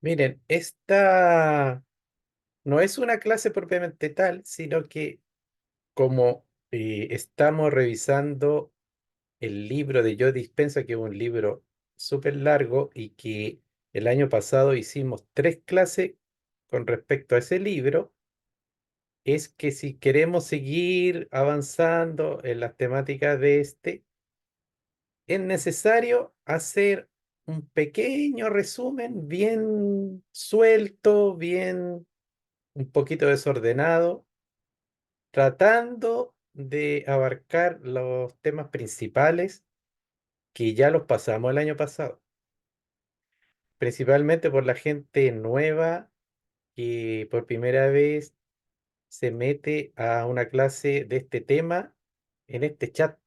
Miren, esta no es una clase propiamente tal, sino que como estamos revisando el libro de Joe Dispenza, que es un libro súper largo y que el año pasado hicimos tres clases con respecto a ese libro, es que si queremos seguir avanzando en las temáticas de este, es necesario hacer un pequeño resumen bien suelto, bien un poquito desordenado, tratando de abarcar los temas principales que ya los pasamos el año pasado, principalmente por la gente nueva que por primera vez se mete a una clase de este tema en este chat.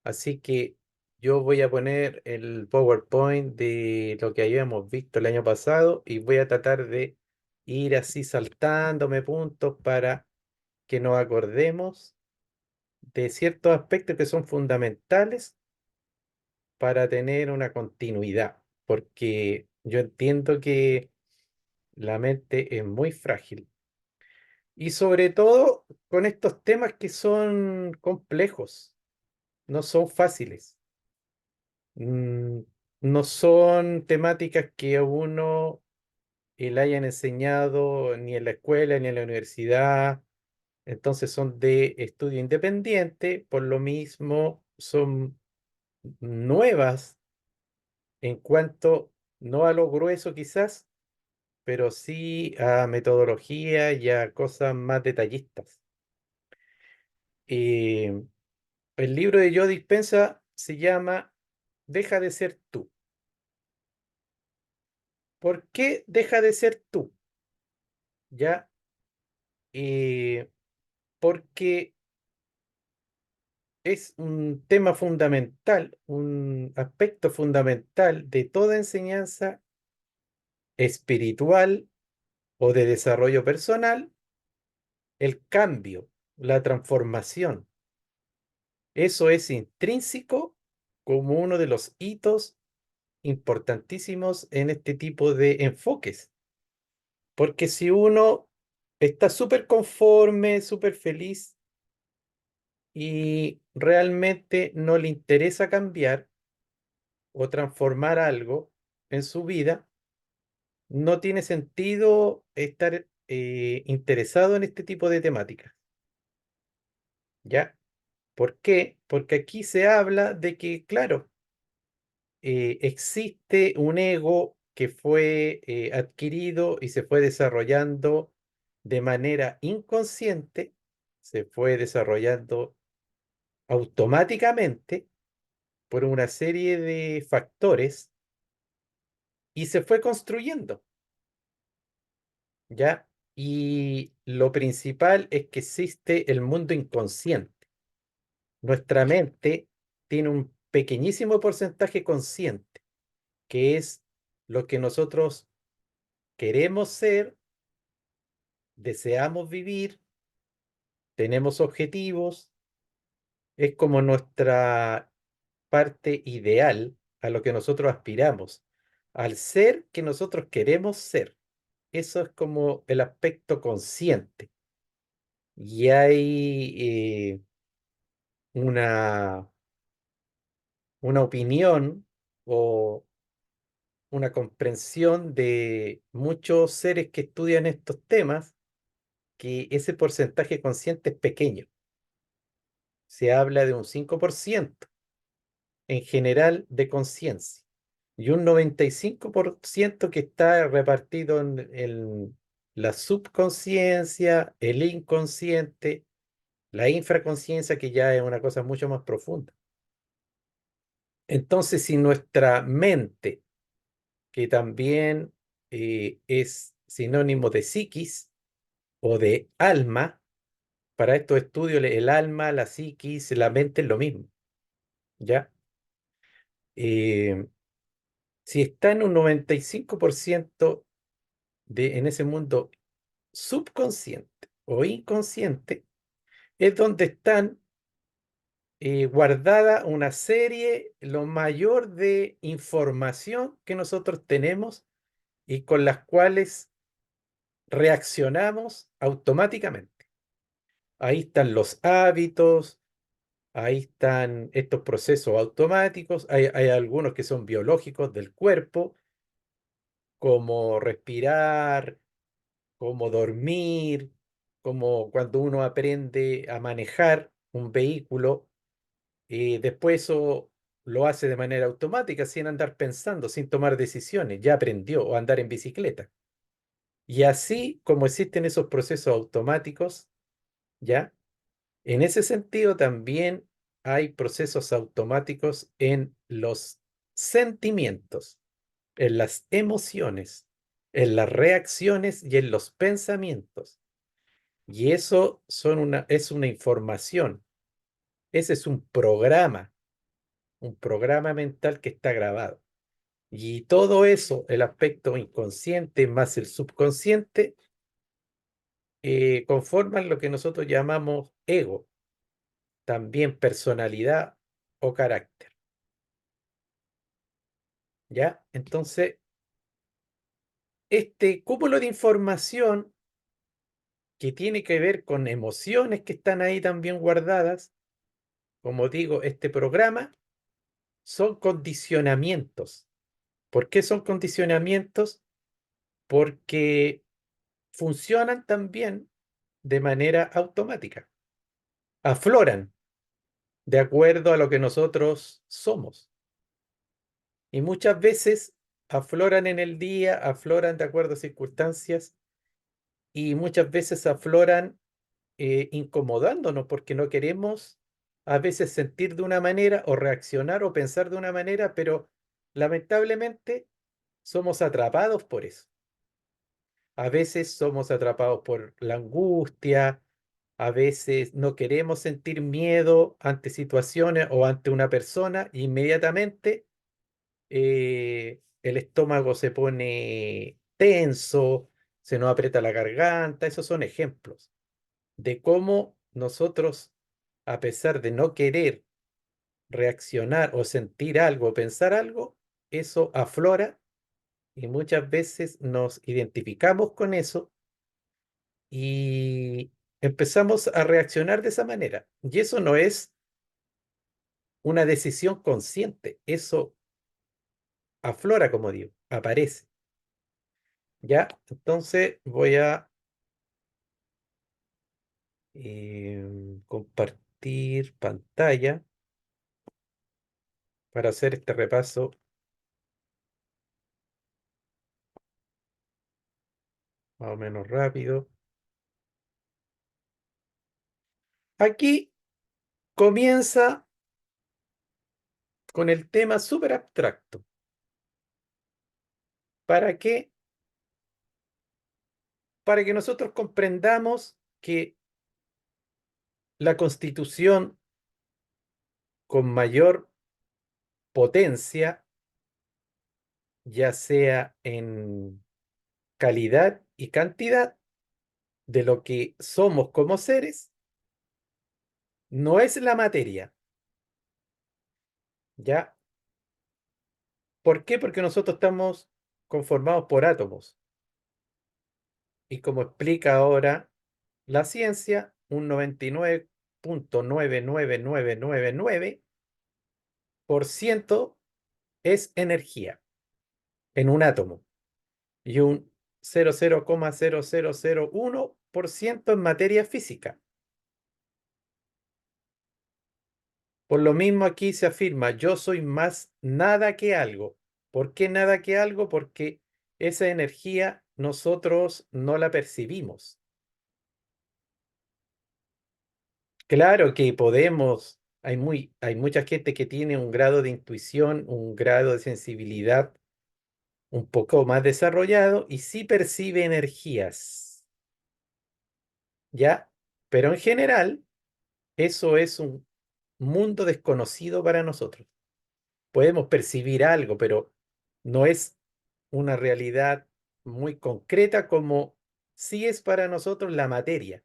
Así que yo voy a poner el PowerPoint de lo que habíamos visto el año pasado y voy a tratar de ir así saltándome puntos para que nos acordemos de ciertos aspectos que son fundamentales para tener una continuidad, porque yo entiendo que la mente es muy frágil y sobre todo con estos temas que son complejos, no son fáciles. Mm, no son temáticas que a uno le hayan enseñado ni en la escuela ni en la universidad, entonces son de estudio independiente, por lo mismo son nuevas en cuanto no a lo grueso quizás, pero sí a metodología y a cosas más detallistas. Eh, el libro de Joe Dispenza se llama Deja de ser tú. ¿Por qué deja de ser tú? ¿Ya? Eh, porque es un tema fundamental, un aspecto fundamental de toda enseñanza espiritual o de desarrollo personal, el cambio, la transformación. Eso es intrínseco como uno de los hitos importantísimos en este tipo de enfoques. Porque si uno está súper conforme, súper feliz y realmente no le interesa cambiar o transformar algo en su vida, no tiene sentido estar interesado en este tipo de temáticas. ¿Ya? ¿Por qué? Porque aquí se habla de que, claro, existe un ego que fue adquirido y se fue desarrollando de manera inconsciente, se fue desarrollando automáticamente por una serie de factores y se fue construyendo, ¿ya? Y lo principal es que existe el mundo inconsciente. Nuestra mente tiene un pequeñísimo porcentaje consciente, que es lo que nosotros queremos ser, deseamos vivir, tenemos objetivos, es como nuestra parte ideal a lo que nosotros aspiramos, al ser que nosotros queremos ser. Eso es como el aspecto consciente. Y hay una, una opinión o una comprensión de muchos seres que estudian estos temas que ese porcentaje consciente es pequeño. Se habla de un 5% en general de conciencia y un 95% que está repartido en la subconsciencia, el inconsciente, la infraconsciencia, que ya es una cosa mucho más profunda. Entonces, si nuestra mente, que también es sinónimo de psiquis o de alma, para estos estudios el alma, la psiquis, la mente es lo mismo, ¿ya? Eh, si está en un 95% en ese mundo subconsciente o inconsciente, es donde están guardada una serie, lo mayor de información que nosotros tenemos y con las cuales reaccionamos automáticamente. Ahí están los hábitos, ahí están estos procesos automáticos, hay algunos que son biológicos del cuerpo, como respirar, como dormir, como cuando uno aprende a manejar un vehículo, y después eso lo hace de manera automática, sin andar pensando, sin tomar decisiones, ya aprendió, o andar en bicicleta. Y así como existen esos procesos automáticos, ¿ya? En ese sentido también hay procesos automáticos en los sentimientos, en las emociones, en las reacciones y en los pensamientos. Y eso es una información. Ese es un programa mental que está grabado. Y todo eso, el aspecto inconsciente más el subconsciente, conforman lo que nosotros llamamos ego, también personalidad o carácter. ¿Ya? Entonces, este cúmulo de información que tiene que ver con emociones que están ahí también guardadas, como digo, este programa, son condicionamientos. ¿Por qué son condicionamientos? Porque funcionan también de manera automática, afloran de acuerdo a lo que nosotros somos. Y muchas veces afloran en el día, afloran de acuerdo a circunstancias y muchas veces afloran incomodándonos porque no queremos a veces sentir de una manera o reaccionar o pensar de una manera, pero lamentablemente somos atrapados por eso. A veces somos atrapados por la angustia, a veces no queremos sentir miedo ante situaciones o ante una persona, e inmediatamente el estómago se pone tenso, se nos aprieta la garganta. Esos son ejemplos de cómo nosotros, a pesar de no querer reaccionar o sentir algo o pensar algo, eso aflora y muchas veces nos identificamos con eso y empezamos a reaccionar de esa manera. Y eso no es una decisión consciente, eso aflora, como digo, aparece. ¿Ya? Entonces voy a compartir pantalla para hacer este repaso más o menos rápido. Aquí comienza con el tema súper abstracto. ¿Para qué? Para que nosotros comprendamos que la Constitución con mayor potencia, ya sea en calidad y cantidad de lo que somos como seres, no es la materia, ¿ya? ¿Por qué? Porque nosotros estamos conformados por átomos. Y como explica ahora la ciencia, un 99,99999% es energía en un átomo y un 00,0001% en materia física. Por lo mismo aquí se afirma, yo soy más nada que algo. ¿Por qué nada que algo? Porque esa energía nosotros no la percibimos. Claro que podemos, hay mucha gente que tiene un grado de intuición, un grado de sensibilidad un poco más desarrollado y sí percibe energías, ¿ya? Pero en general, eso es un mundo desconocido para nosotros. Podemos percibir algo, pero no es una realidad muy concreta como sí es para nosotros la materia.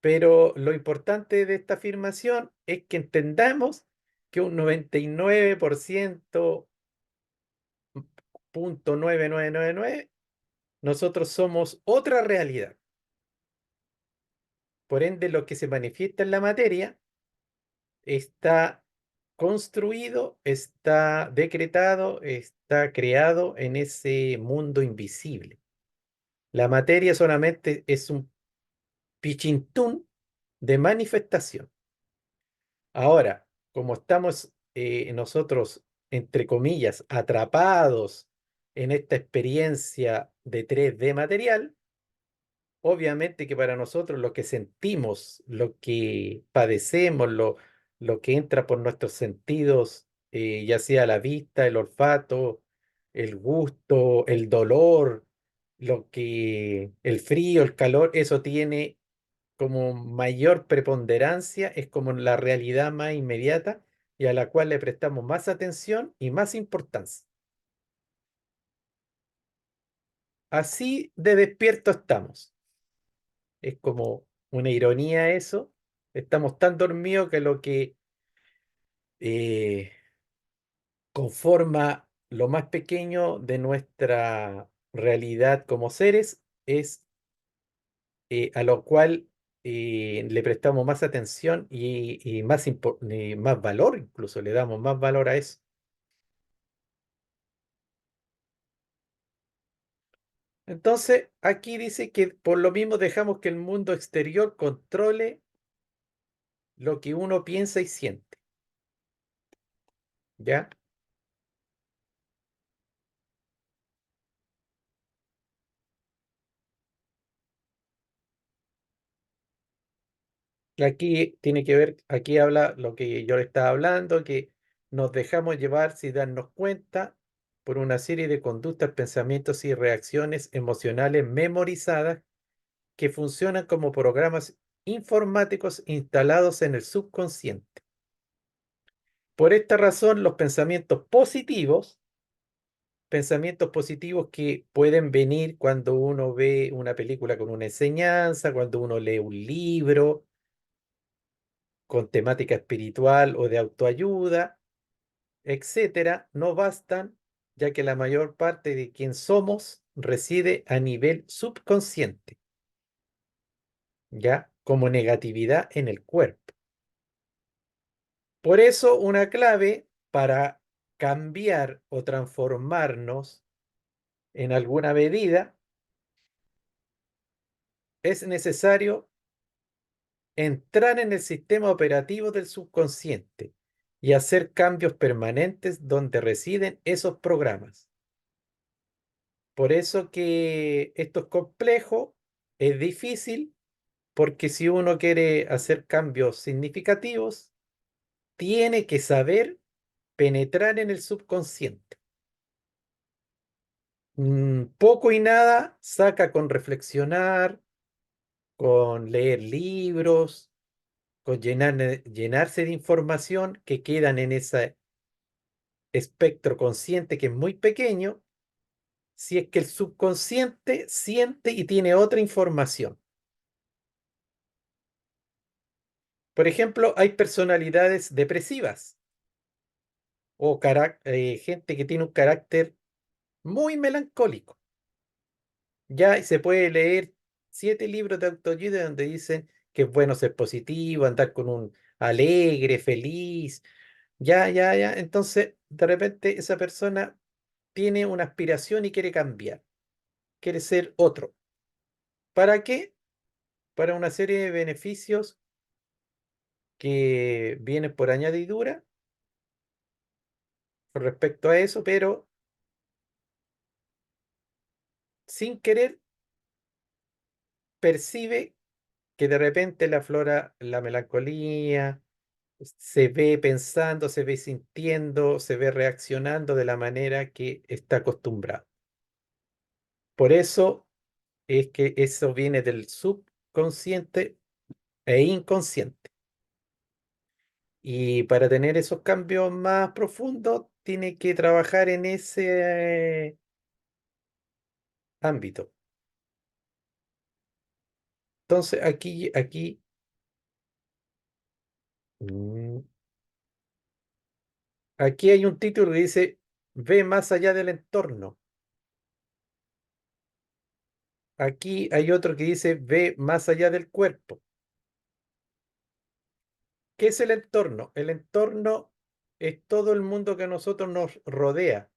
Pero lo importante de esta afirmación es que entendamos que un 99% 0,9999, nosotros somos otra realidad. Por ende, lo que se manifiesta en la materia está construido, está decretado, está creado en ese mundo invisible. La materia solamente es un pichintún de manifestación. Ahora, como estamos nosotros, entre comillas, atrapados en esta experiencia de 3D material, obviamente que para nosotros lo que sentimos, lo que padecemos, lo que entra por nuestros sentidos, ya sea la vista, el olfato, el gusto, el dolor, el frío, el calor, eso tiene como mayor preponderancia, es como la realidad más inmediata y a la cual le prestamos más atención y más importancia. Así de despierto estamos. Es como una ironía eso. Estamos tan dormidos que lo que eh, conforma lo más pequeño de nuestra realidad como seres es a lo cual le prestamos más atención y más valor, incluso le damos más valor a eso. Entonces, aquí dice que por lo mismo dejamos que el mundo exterior controle lo que uno piensa y siente, ¿ya? Aquí tiene que ver, aquí habla lo que yo le estaba hablando, que nos dejamos llevar sin darnos cuenta por una serie de conductas, pensamientos y reacciones emocionales memorizadas que funcionan como programas informáticos instalados en el subconsciente. Por esta razón, los pensamientos positivos que pueden venir cuando uno ve una película con una enseñanza, cuando uno lee un libro con temática espiritual o de autoayuda, etcétera, no bastan, ya que la mayor parte de quien somos reside a nivel subconsciente, ya como negatividad en el cuerpo. Por eso, una clave para cambiar o transformarnos en alguna medida es necesario entrar en el sistema operativo del subconsciente y hacer cambios permanentes donde residen esos programas. Por eso que esto es complejo, es difícil, porque si uno quiere hacer cambios significativos, tiene que saber penetrar en el subconsciente. Poco y nada saca con reflexionar, con leer libros, con llenarse de información que quedan en ese espectro consciente que es muy pequeño, si es que el subconsciente siente y tiene otra información. Por ejemplo, hay personalidades depresivas o gente que tiene un carácter muy melancólico. Ya se puede leer 7 libros de autoayuda donde dicen que es bueno ser positivo, andar con un alegre, feliz. Ya, ya, ya. Entonces, de repente esa persona tiene una aspiración y quiere cambiar, quiere ser otro. ¿Para qué? Para una serie de beneficios que vienen por añadidura con respecto a eso, pero sin querer percibe que de repente le aflora la melancolía, se ve pensando, se ve sintiendo, se ve reaccionando de la manera que está acostumbrado. Por eso es que eso viene del subconsciente e inconsciente. Y para tener esos cambios más profundos, tiene que trabajar en ese ámbito. Entonces, mm, aquí hay un título que dice, ve más allá del entorno. aquí hay otro que dice ve más allá del cuerpo. ¿Qué es el entorno? El entorno es todo el mundo que a nosotros nos rodea,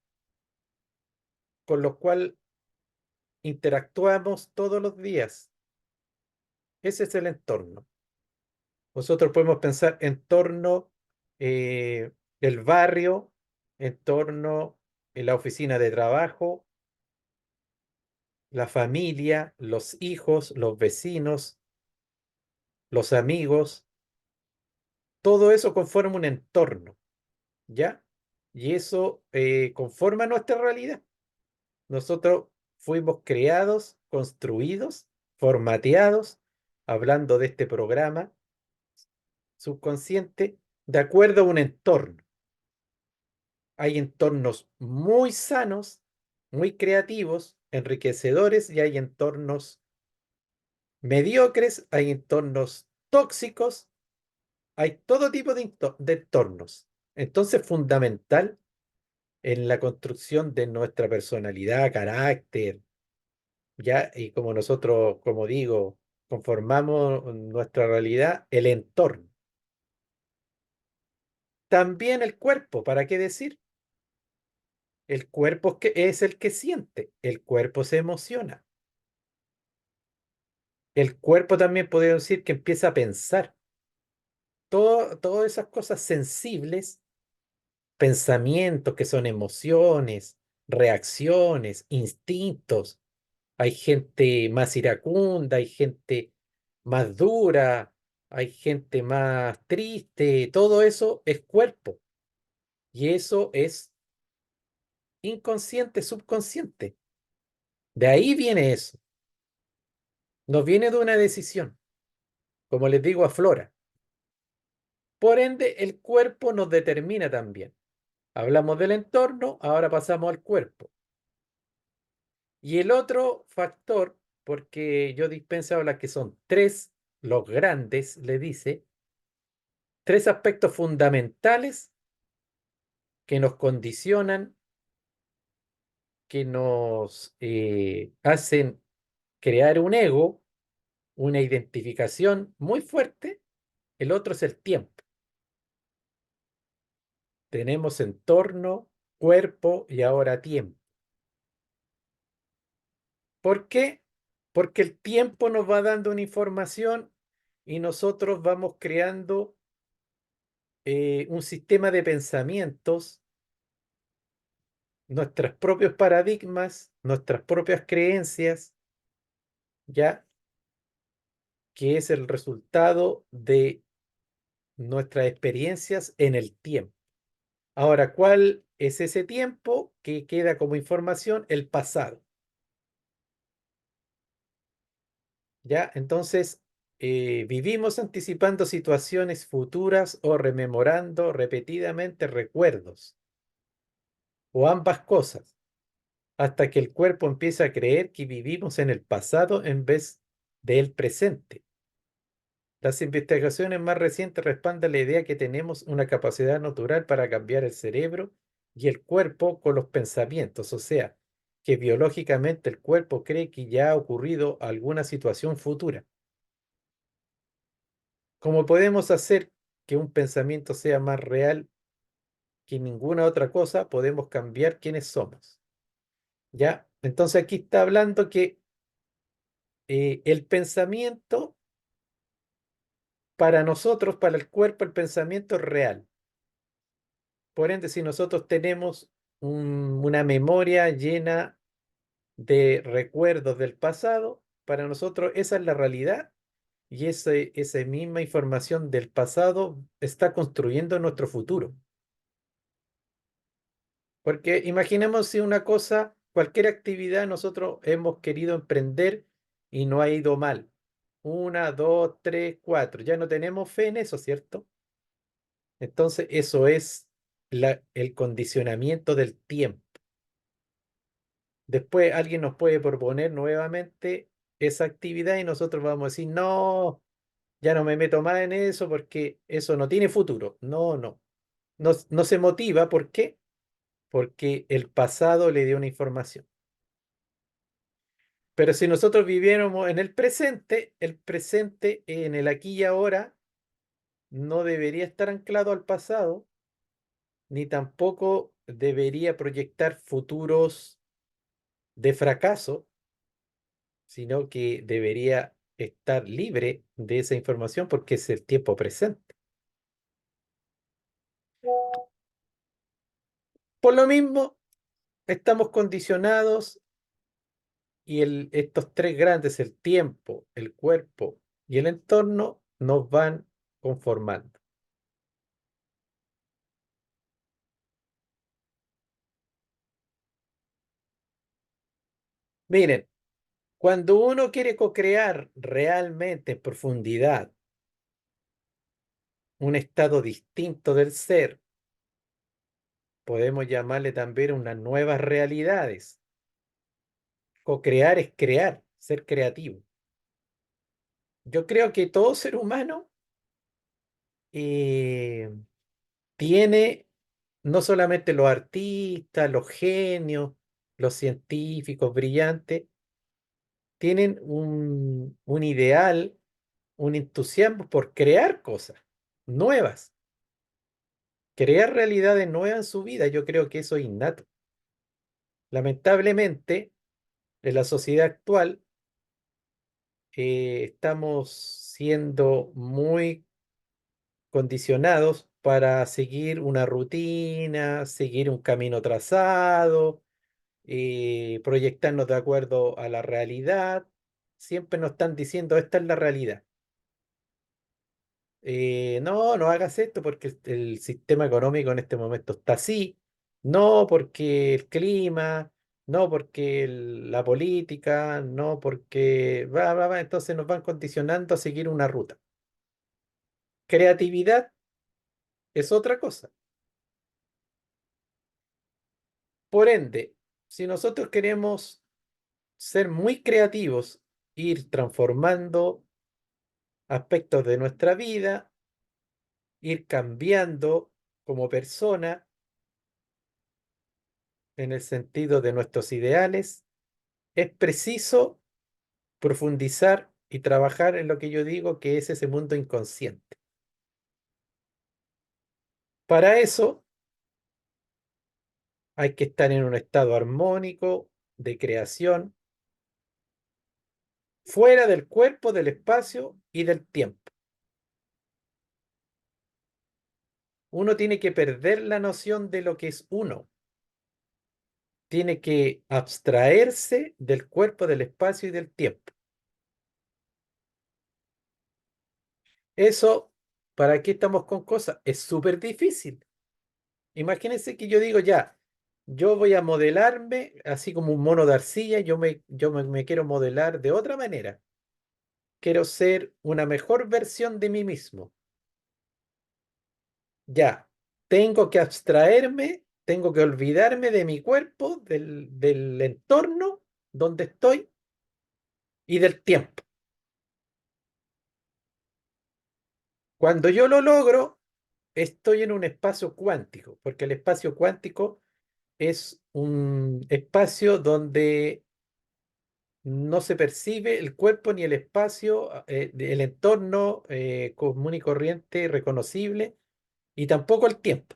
con lo cual interactuamos todos los días. Ese es el entorno. Nosotros podemos pensar entorno el barrio, entorno la oficina de trabajo, la familia, los hijos, los vecinos, los amigos, todo eso conforma un entorno, ¿ya? Y eso conforma nuestra realidad. Nosotros fuimos creados, construidos, formateados, hablando de este programa subconsciente, de acuerdo a un entorno. Hay entornos muy sanos, muy creativos, enriquecedores, y hay entornos mediocres, hay entornos tóxicos, hay todo tipo de entornos. Entonces, fundamental en la construcción de nuestra personalidad, carácter, ya, y como nosotros, como digo, conformamos nuestra realidad, el entorno. También el cuerpo, ¿para qué decir? El cuerpo es el que siente, el cuerpo se emociona. El cuerpo también podría decir que empieza a pensar. Todas esas cosas sensibles, pensamientos que son emociones, reacciones, instintos. Hay gente más iracunda, hay gente más dura, hay gente más triste. Todo eso es cuerpo. Y eso es inconsciente, subconsciente. De ahí viene eso. No viene de una decisión, como les digo, aflora. Por ende, el cuerpo nos determina también. Hablamos del entorno, ahora pasamos al cuerpo. Y el otro factor, porque yo dispenso las que son tres, los grandes, le dice, tres aspectos fundamentales que nos condicionan, que nos hacen crear un ego, una identificación muy fuerte. El otro es el tiempo. Tenemos entorno, cuerpo y ahora tiempo. ¿Por qué? Porque el tiempo nos va dando una información y nosotros vamos creando un sistema de pensamientos, nuestros propios paradigmas, nuestras propias creencias, ya que es el resultado de nuestras experiencias en el tiempo. Ahora, ¿cuál es ese tiempo que queda como información? El pasado. ¿Ya? Entonces, vivimos anticipando situaciones futuras o rememorando repetidamente recuerdos, o ambas cosas, hasta que el cuerpo empieza a creer que vivimos en el pasado en vez del presente. Las investigaciones más recientes respaldan la idea que tenemos una capacidad natural para cambiar el cerebro y el cuerpo con los pensamientos, o sea, que biológicamente el cuerpo cree que ya ha ocurrido alguna situación futura. Como podemos hacer que un pensamiento sea más real que ninguna otra cosa, podemos cambiar quiénes somos. ¿Ya? Entonces aquí está hablando que el pensamiento, para nosotros, para el cuerpo, el pensamiento es real. Por ende, si nosotros tenemos una memoria llena de recuerdos del pasado, para nosotros esa es la realidad y esa misma información del pasado está construyendo nuestro futuro. Porque imaginemos si una cosa, cualquier actividad nosotros hemos querido emprender y no ha ido mal. Una, dos, tres, cuatro. Ya no tenemos fe en eso, ¿cierto? Entonces eso es el condicionamiento del tiempo. Después alguien nos puede proponer nuevamente esa actividad y nosotros vamos a decir, no, ya no me meto más en eso porque eso no tiene futuro. No, no. No, no se motiva. ¿Por qué? Porque el pasado le dio una información. Pero si nosotros viviéramos en el presente en el aquí y ahora no debería estar anclado al pasado, ni tampoco debería proyectar futuros de fracaso, sino que debería estar libre de esa información porque es el tiempo presente. Por lo mismo, estamos condicionados y estos tres grandes, el tiempo, el cuerpo y el entorno, nos van conformando. Miren, cuando uno quiere co-crear realmente en profundidad un estado distinto del ser, podemos llamarle también unas nuevas realidades. Co-crear es crear, ser creativo. Yo creo que todo ser humano eh, tiene, no solamente los artistas, los genios, los científicos brillantes, tienen un ideal, un entusiasmo por crear cosas nuevas, crear realidades nuevas en su vida. Yo creo que eso es innato. Lamentablemente, en la sociedad actual, estamos siendo muy condicionados para seguir una rutina, seguir un camino trazado, proyectarnos de acuerdo a la realidad. Siempre nos están diciendo, esta es la realidad. No, no hagas esto porque el sistema económico en este momento está así. No porque el clima, no porque la política, no porque va, va, va. Entonces nos van condicionando a seguir una ruta. Creatividad es otra cosa. Por ende, si nosotros queremos ser muy creativos, ir transformando aspectos de nuestra vida, ir cambiando como persona en el sentido de nuestros ideales, es preciso profundizar y trabajar en lo que yo digo que es ese mundo inconsciente. Para eso hay que estar en un estado armónico de creación, fuera del cuerpo, del espacio y del tiempo. Uno tiene que perder la noción de lo que es uno. Tiene que abstraerse del cuerpo, del espacio y del tiempo. Eso, ¿para qué estamos con cosas? Es súper difícil. Imagínense que yo digo ya, yo voy a modelarme así como un mono de arcilla, me quiero modelar de otra manera. Quiero ser una mejor versión de mí mismo. Ya, tengo que abstraerme, tengo que olvidarme de mi cuerpo, del entorno donde estoy y del tiempo. Cuando yo lo logro, estoy en un espacio cuántico, porque el espacio cuántico es un espacio donde no se percibe el cuerpo ni el espacio, el entorno común y corriente reconocible, y tampoco el tiempo.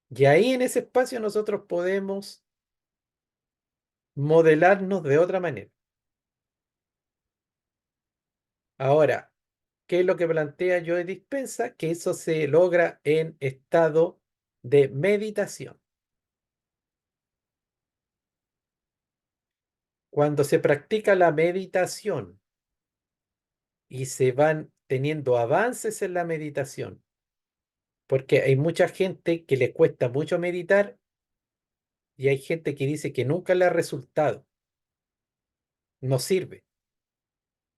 Y ahí en ese espacio nosotros podemos modelarnos de otra manera. Ahora, ¿qué es lo que plantea Joe Dispensa? Que eso se logra en estado de meditación. Cuando se practica la meditación y se van teniendo avances en la meditación, porque hay mucha gente que le cuesta mucho meditar y hay gente que dice que nunca le ha resultado, no sirve.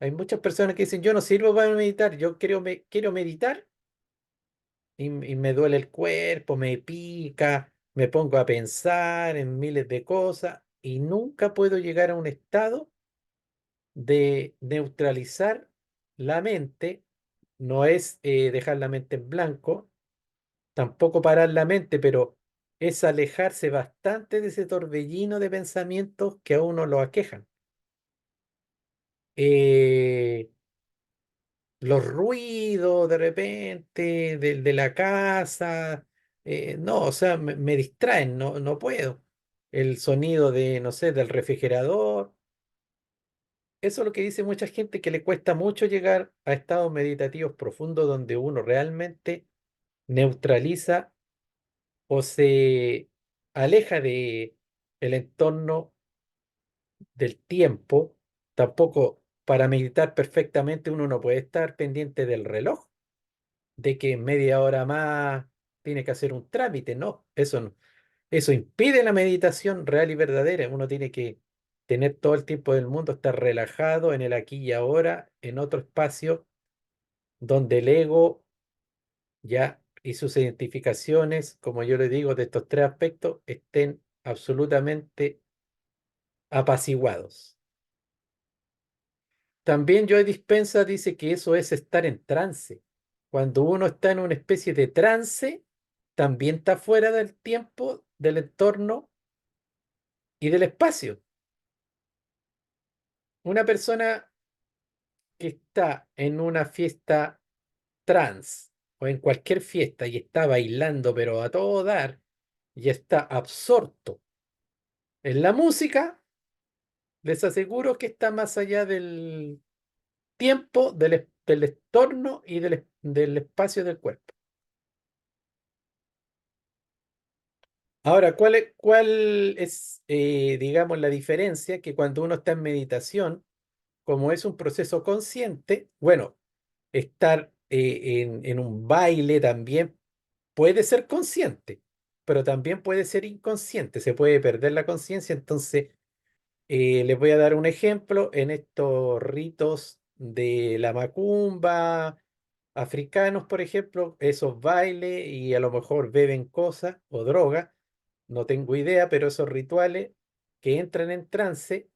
Hay muchas personas que dicen, yo no sirvo para meditar, yo quiero meditar y me duele el cuerpo, me pica, me pongo a pensar en miles de cosas y nunca puedo llegar a un estado de neutralizar la mente. No es dejar la mente en blanco, tampoco parar la mente, pero es alejarse bastante de ese torbellino de pensamientos que a uno lo aquejan. Eh, los ruidos de repente de la casa, no, o sea, me distraen, no, no puedo. El sonido de, no sé, del refrigerador. Eso es lo que dice mucha gente, que le cuesta mucho llegar a estados meditativos profundos donde uno realmente neutraliza o se aleja de el entorno del tiempo. Tampoco para meditar perfectamente uno no puede estar pendiente del reloj, de que en media hora más tiene que hacer un trámite, no, eso no. Eso impide la meditación real y verdadera. Uno tiene que tener todo el tiempo del mundo, estar relajado en el aquí y ahora, en otro espacio donde el ego ya y sus identificaciones, como yo le digo, de estos tres aspectos, estén absolutamente apaciguados. También Joe Dispensa dice que eso es estar en trance. Cuando uno está en una especie de trance, también está fuera del tiempo, del entorno y del espacio. Una persona que está en una fiesta trance o en cualquier fiesta y está bailando pero a todo dar y está absorto en la música, les aseguro que está más allá del tiempo, del entorno y del espacio del cuerpo. Ahora, ¿cuál es, digamos, la diferencia? Que cuando uno está en meditación, como es un proceso consciente, bueno, estar en un baile también puede ser consciente, pero también puede ser inconsciente, se puede perder la conciencia. Entonces, les voy a dar un ejemplo en estos ritos de la macumba africanos, por ejemplo, esos bailes y a lo mejor beben cosas o drogas, no tengo idea, pero esos rituales que entran en trance,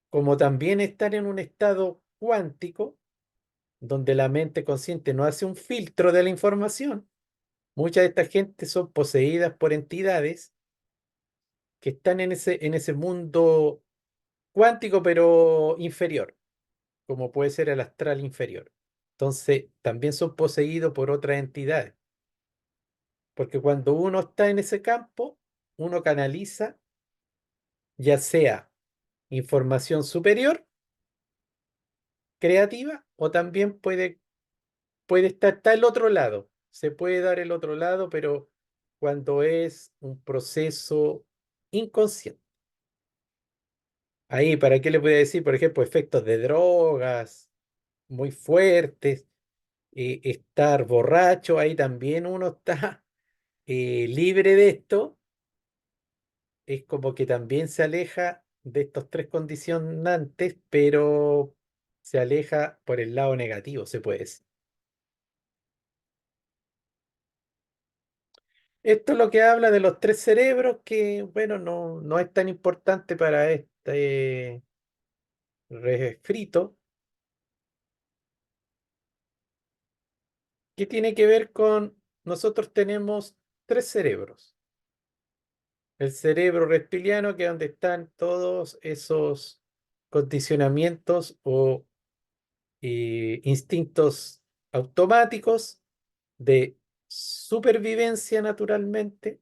como también están en un estado cuántico, donde la mente consciente no hace un filtro de la información. Mucha de esta gente son poseídas por entidades que están en ese mundo cuántico, pero inferior, como puede ser el astral inferior. Entonces, también son poseídos por otras entidades, porque cuando uno está en ese campo, uno canaliza ya sea información superior, creativa, o también puede estar, está el otro lado. Se puede dar el otro lado, pero cuando es un proceso inconsciente. Ahí, ¿para qué le voy a decir? Por ejemplo, efectos de drogas muy fuertes, estar borracho, ahí también uno está libre de esto, es como que también se aleja de estos tres condicionantes, pero se aleja por el lado negativo, se puede decir. Esto es lo que habla de los tres cerebros, que bueno, no, no es tan importante para este refrito, que tiene que ver con nosotros tenemos tres cerebros. El cerebro reptiliano, que es donde están todos esos condicionamientos o instintos automáticos de supervivencia naturalmente.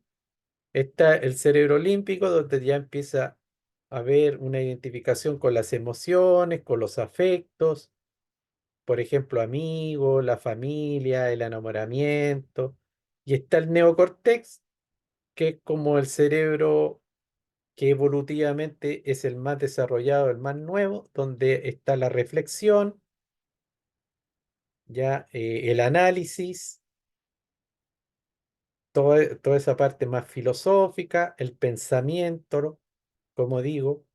Está el cerebro límbico, donde ya empieza a haber una identificación con las emociones, con los afectos, por ejemplo, amigos, la familia, el enamoramiento. Y está el neocortex, que es como el cerebro que evolutivamente es el más desarrollado, el más nuevo, donde está la reflexión, ya el análisis, toda esa parte más filosófica, el pensamiento, como digo,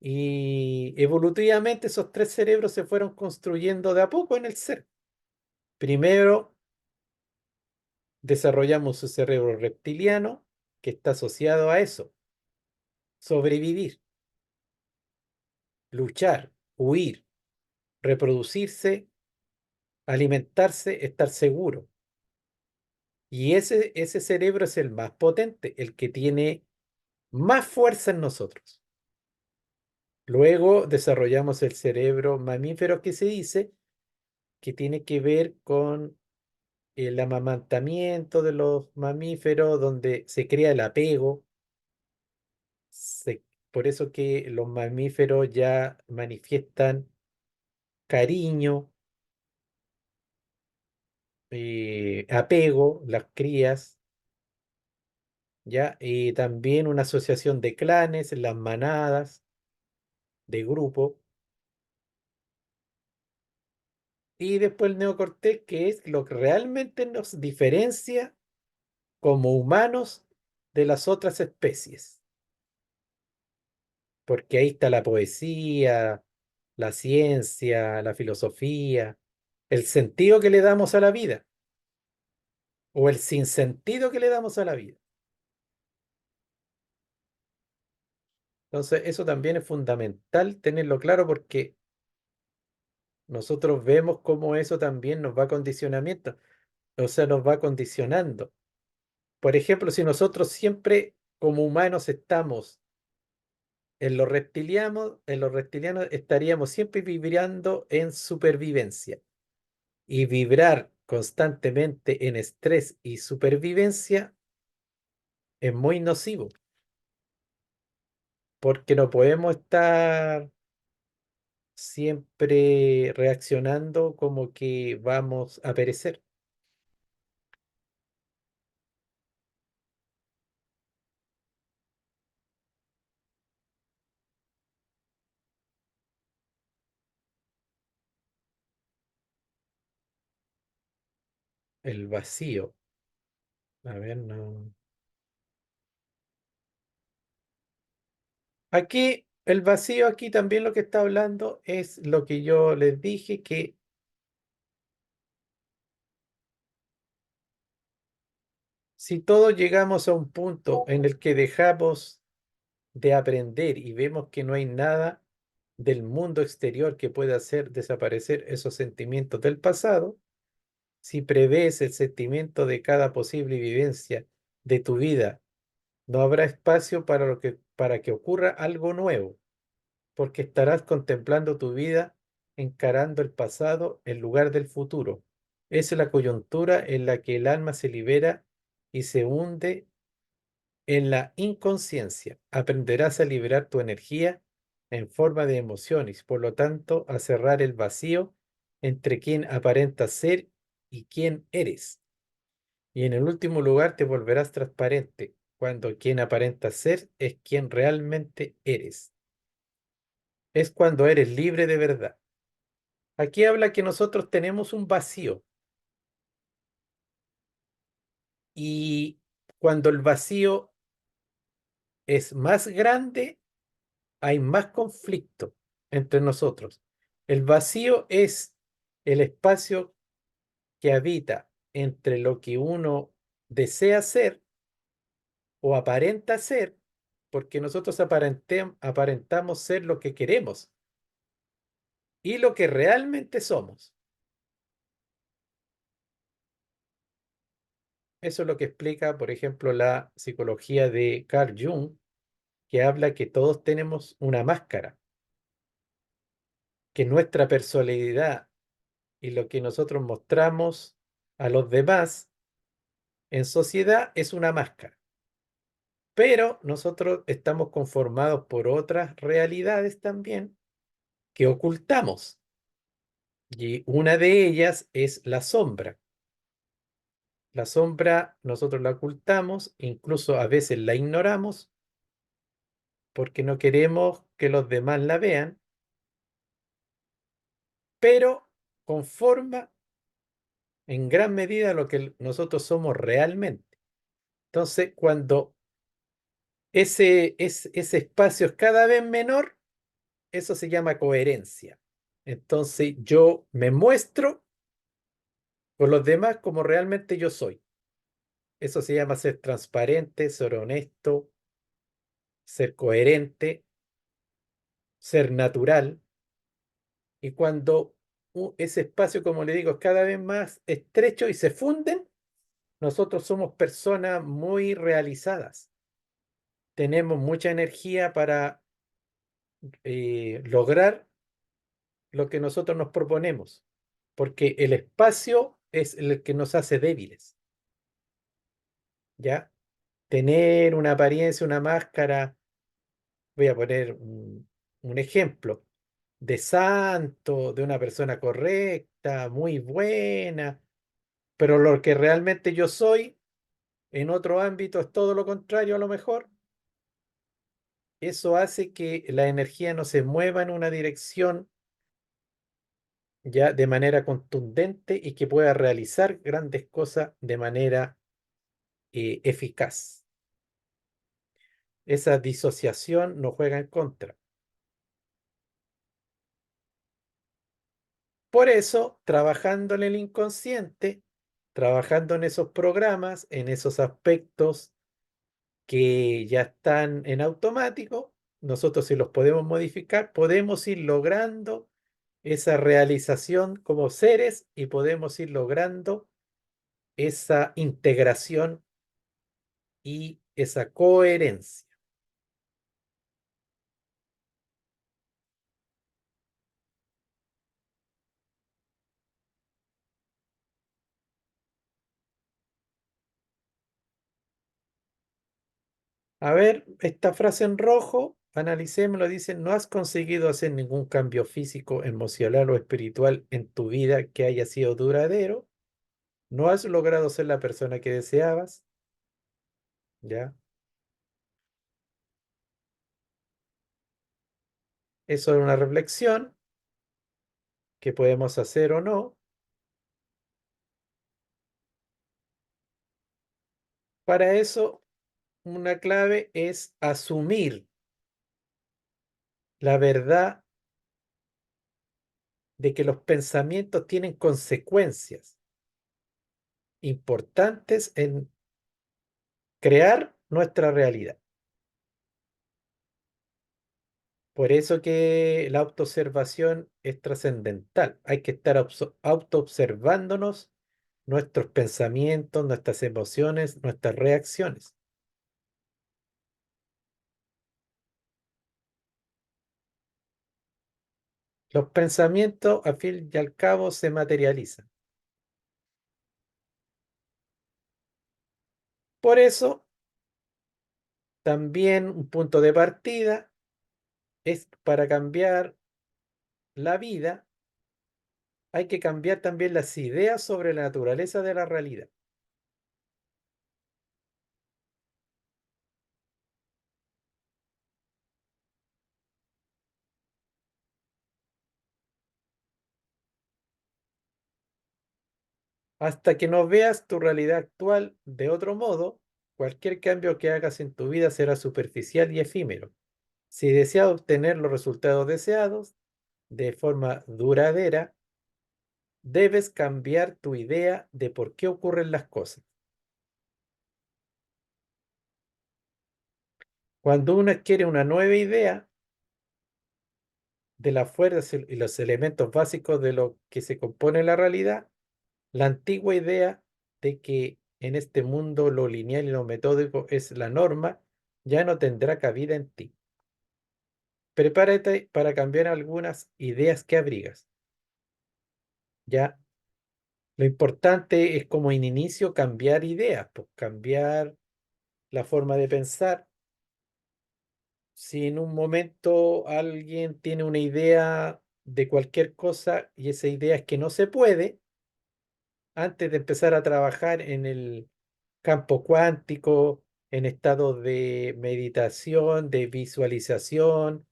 y evolutivamente esos tres cerebros se fueron construyendo de a poco en el ser. Primero desarrollamos su cerebro reptiliano, que está asociado a eso, sobrevivir, luchar, huir, reproducirse, alimentarse, estar seguro. Y ese cerebro es el más potente, el que tiene más fuerza en nosotros. Luego desarrollamos el cerebro mamífero que se dice que tiene que ver con el amamantamiento de los mamíferos, donde se crea el apego. se- por eso que los mamíferos ya manifiestan cariño, apego, las crías, ya, y también una asociación de clanes, las manadas, de grupo. Y después el neocortés, que es lo que realmente nos diferencia como humanos de las otras especies, porque ahí está la poesía, la ciencia, la filosofía, el sentido que le damos a la vida o el sinsentido que le damos a la vida. Entonces, eso también es fundamental tenerlo claro porque nosotros vemos cómo eso también nos va condicionamiento, o sea, nos va condicionando. Por ejemplo, si nosotros siempre como humanos estamos en los reptilianos estaríamos siempre vibrando en supervivencia. Y vibrar constantemente en estrés y supervivencia es muy nocivo, porque no podemos estar siempre reaccionando como que vamos a perecer. El vacío. A ver, no. Aquí, el vacío, aquí también lo que está hablando es lo que yo les dije, que si todos llegamos a un punto en el que dejamos de aprender y vemos que no hay nada del mundo exterior que pueda hacer desaparecer esos sentimientos del pasado, si prevés el sentimiento de cada posible vivencia de tu vida, no habrá espacio para que ocurra algo nuevo, porque estarás contemplando tu vida, encarando el pasado en lugar del futuro. Esa es la coyuntura en la que el alma se libera y se hunde en la inconsciencia. Aprenderás a liberar tu energía en forma de emociones, por lo tanto, a cerrar el vacío entre quien aparentas ser y quién eres. Y en el último lugar te volverás transparente, cuando quien aparentas ser es quien realmente eres. Es cuando eres libre de verdad. Aquí habla que nosotros tenemos un vacío y cuando el vacío es más grande, hay más conflicto entre nosotros. El vacío es el espacio que habita entre lo que uno desea ser o aparenta ser, porque nosotros aparentamos ser lo que queremos y lo que realmente somos. Eso es lo que explica, por ejemplo, la psicología de Carl Jung, que habla que todos tenemos una máscara, que nuestra personalidad y lo que nosotros mostramos a los demás en sociedad es una máscara, pero nosotros estamos conformados por otras realidades también que ocultamos. Y una de ellas es la sombra. La sombra nosotros la ocultamos, incluso a veces la ignoramos porque no queremos que los demás la vean, pero conforma en gran medida lo que nosotros somos realmente. Entonces, cuando ese espacio es cada vez menor, eso se llama coherencia. Entonces, yo me muestro con los demás como realmente yo soy. Eso se llama ser transparente, ser honesto, ser coherente, ser natural. Y cuando ese espacio, como le digo, es cada vez más estrecho y se funden, nosotros somos personas muy realizadas. Tenemos mucha energía para lograr lo que nosotros nos proponemos, porque el espacio es el que nos hace débiles, ¿ya? Tener una apariencia, una máscara, voy a poner un ejemplo, de santo, de una persona correcta, muy buena, pero lo que realmente yo soy en otro ámbito es todo lo contrario a lo mejor. Eso hace que la energía no se mueva en una dirección ya de manera contundente y que pueda realizar grandes cosas de manera eficaz. Esa disociación no juega en contra. Por eso, trabajando en el inconsciente, trabajando en esos programas, en esos aspectos que ya están en automático, nosotros si los podemos modificar, podemos ir logrando esa realización como seres y podemos ir logrando esa integración y esa coherencia. A ver, esta frase en rojo, analicémoslo, dice, no has conseguido hacer ningún cambio físico, emocional o espiritual en tu vida que haya sido duradero, no has logrado ser la persona que deseabas, ¿ya? Eso es una reflexión que podemos hacer o no. Para eso, una clave es asumir la verdad de que los pensamientos tienen consecuencias importantes en crear nuestra realidad. Por eso que la autoobservación es trascendental. Hay que estar autoobservándonos nuestros pensamientos, nuestras emociones, nuestras reacciones. Los pensamientos, al fin y al cabo, se materializan. Por eso, también un punto de partida es para cambiar la vida, hay que cambiar también las ideas sobre la naturaleza de la realidad. Hasta que no veas tu realidad actual de otro modo, cualquier cambio que hagas en tu vida será superficial y efímero. Si deseas obtener los resultados deseados de forma duradera, debes cambiar tu idea de por qué ocurren las cosas. Cuando uno adquiere una nueva idea de las fuerzas y los elementos básicos de lo que se compone la realidad, la antigua idea de que en este mundo lo lineal y lo metódico es la norma ya no tendrá cabida en ti. Prepárate para cambiar algunas ideas que abrigas. Ya, lo importante es como en inicio cambiar ideas, pues cambiar la forma de pensar. Si en un momento alguien tiene una idea de cualquier cosa y esa idea es que no se puede, antes de empezar a trabajar en el campo cuántico, en estado de meditación, de visualización,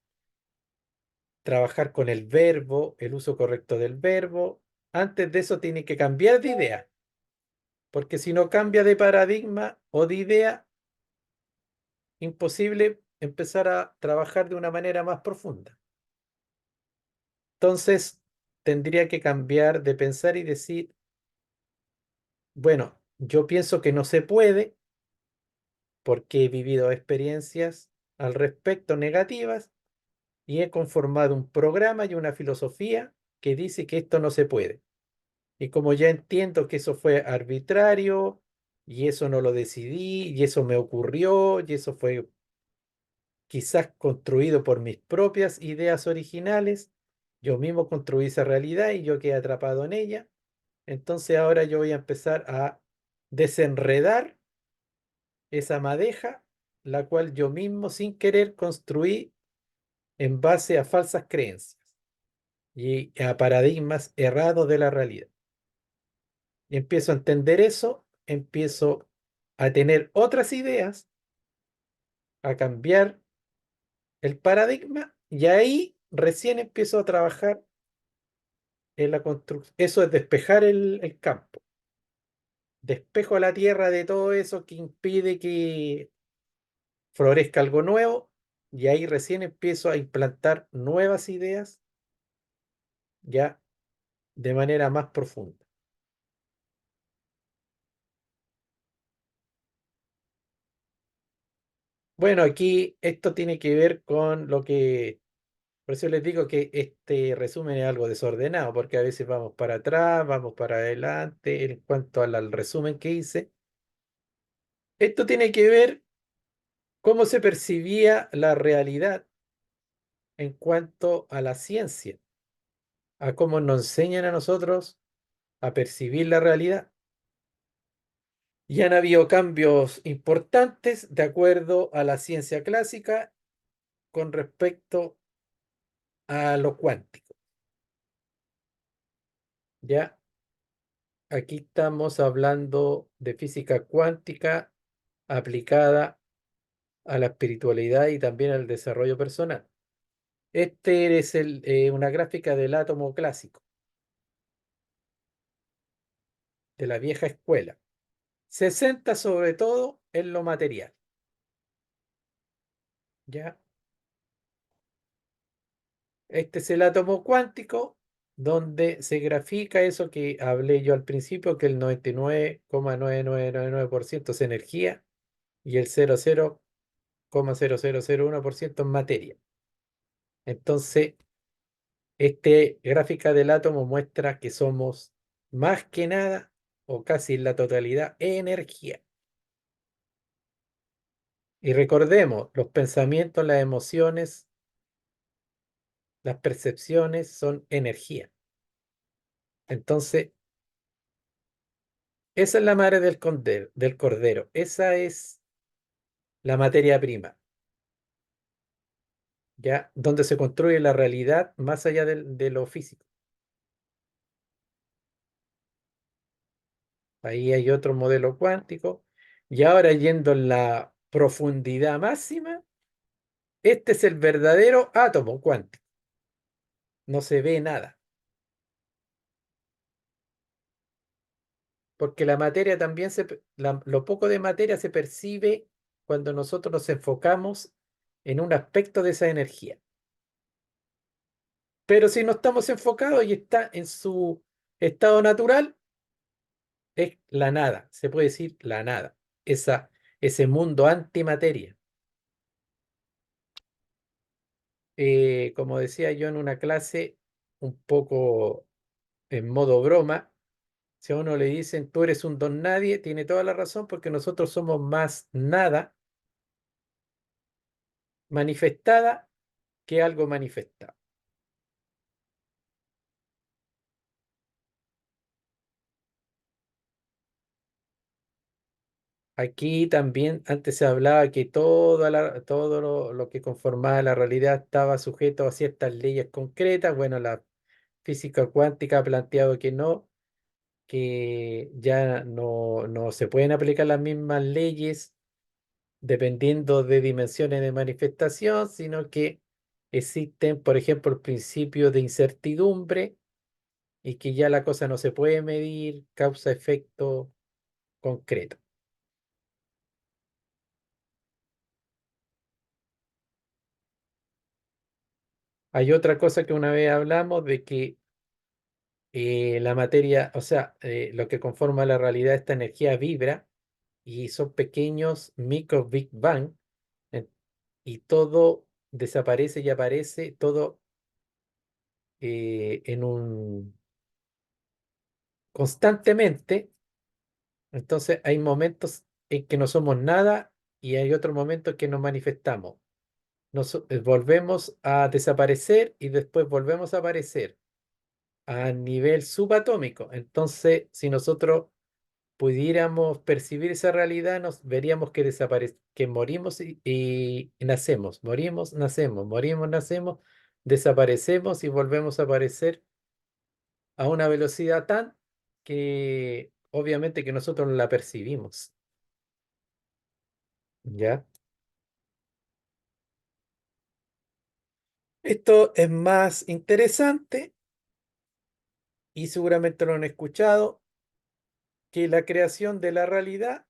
trabajar con el verbo, el uso correcto del verbo, antes de eso tiene que cambiar de idea, porque si no cambia de paradigma o de idea, imposible empezar a trabajar de una manera más profunda. Entonces, tendría que cambiar de pensar y decir, bueno, yo pienso que no se puede porque he vivido experiencias al respecto negativas y he conformado un programa y una filosofía que dice que esto no se puede. Y como ya entiendo que eso fue arbitrario, y eso no lo decidí, y eso me ocurrió, y eso fue quizás construido por mis propias ideas originales. Yo mismo construí esa realidad y yo quedé atrapado en ella. Entonces ahora yo voy a empezar a desenredar esa madeja, la cual yo mismo sin querer construí en base a falsas creencias y a paradigmas errados de la realidad. Y empiezo a entender eso, empiezo a tener otras ideas, a cambiar el paradigma y ahí recién empiezo a trabajar en la construcción. Eso es despejar el campo. Despejo la tierra de todo eso que impide que florezca algo nuevo y ahí recién empiezo a implantar nuevas ideas ya de manera más profunda. Bueno, aquí esto tiene que ver con lo que, por eso les digo que este resumen es algo desordenado, porque a veces vamos para atrás, vamos para adelante en cuanto al resumen que hice. Esto tiene que ver cómo se percibía la realidad en cuanto a la ciencia, a cómo nos enseñan a nosotros a percibir la realidad. Y han habido cambios importantes de acuerdo a la ciencia clásica con respecto a lo cuántico. Ya aquí estamos hablando de física cuántica aplicada a la espiritualidad y también al desarrollo personal. Este es una gráfica del átomo clásico, de la vieja escuela. Se centra sobre todo en lo material. ¿Ya? Este es el átomo cuántico, donde se grafica eso que hablé yo al principio, que el 99,9999% es energía y el 00,0001% es materia. Entonces, este gráfica del átomo muestra que somos más que nada, o casi en la totalidad, energía. Y recordemos, los pensamientos, las emociones, las percepciones son energía. Entonces, esa es la madre del cordero. Esa es la materia prima, ¿ya? Donde se construye la realidad más allá de lo físico. Ahí hay otro modelo cuántico. Y ahora yendo en la profundidad máxima, este es el verdadero átomo cuántico. No se ve nada, porque la materia también lo poco de materia se percibe cuando nosotros nos enfocamos en un aspecto de esa energía. Pero si no estamos enfocados y está en su estado natural, es la nada, se puede decir la nada, ese mundo antimateria. Como decía yo en una clase, un poco en modo broma, si a uno le dicen tú eres un don nadie, tiene toda la razón porque nosotros somos más nada manifestada que algo manifestado. Aquí también antes se hablaba que todo lo que conformaba la realidad estaba sujeto a ciertas leyes concretas. Bueno, la física cuántica ha planteado que no, que ya no se pueden aplicar las mismas leyes dependiendo de dimensiones de manifestación, sino que existen, por ejemplo, el principio de incertidumbre y que ya la cosa no se puede medir causa-efecto concreto. Hay otra cosa que una vez hablamos de que la materia, o sea, lo que conforma la realidad, esta energía vibra y son pequeños micro Big Bang en- y todo desaparece y aparece todo en un constantemente Entonces hay momentos en que no somos nada y hay otros momentos en que nos manifestamos. Volvemos a desaparecer y después volvemos a aparecer a nivel subatómico. Entonces, si nosotros pudiéramos percibir esa realidad, nos veríamos que que morimos y nacemos, morimos, nacemos, morimos, nacemos, desaparecemos y volvemos a aparecer a una velocidad tan que obviamente que nosotros no la percibimos. ¿Ya? Esto es más interesante y seguramente lo han escuchado, que la creación de la realidad,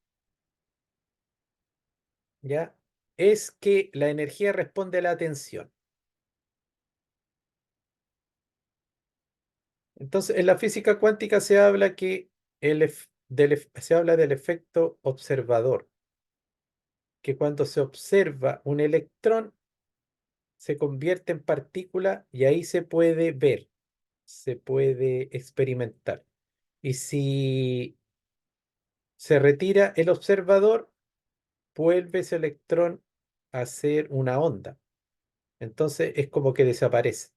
¿ya? Es que la energía responde a la atención. Entonces, en la física cuántica se habla que se habla del efecto observador, que cuando se observa un electrón se convierte en partícula y ahí se puede ver, se puede experimentar. Y si se retira el observador, vuelve ese electrón a ser una onda. Entonces es como que desaparece.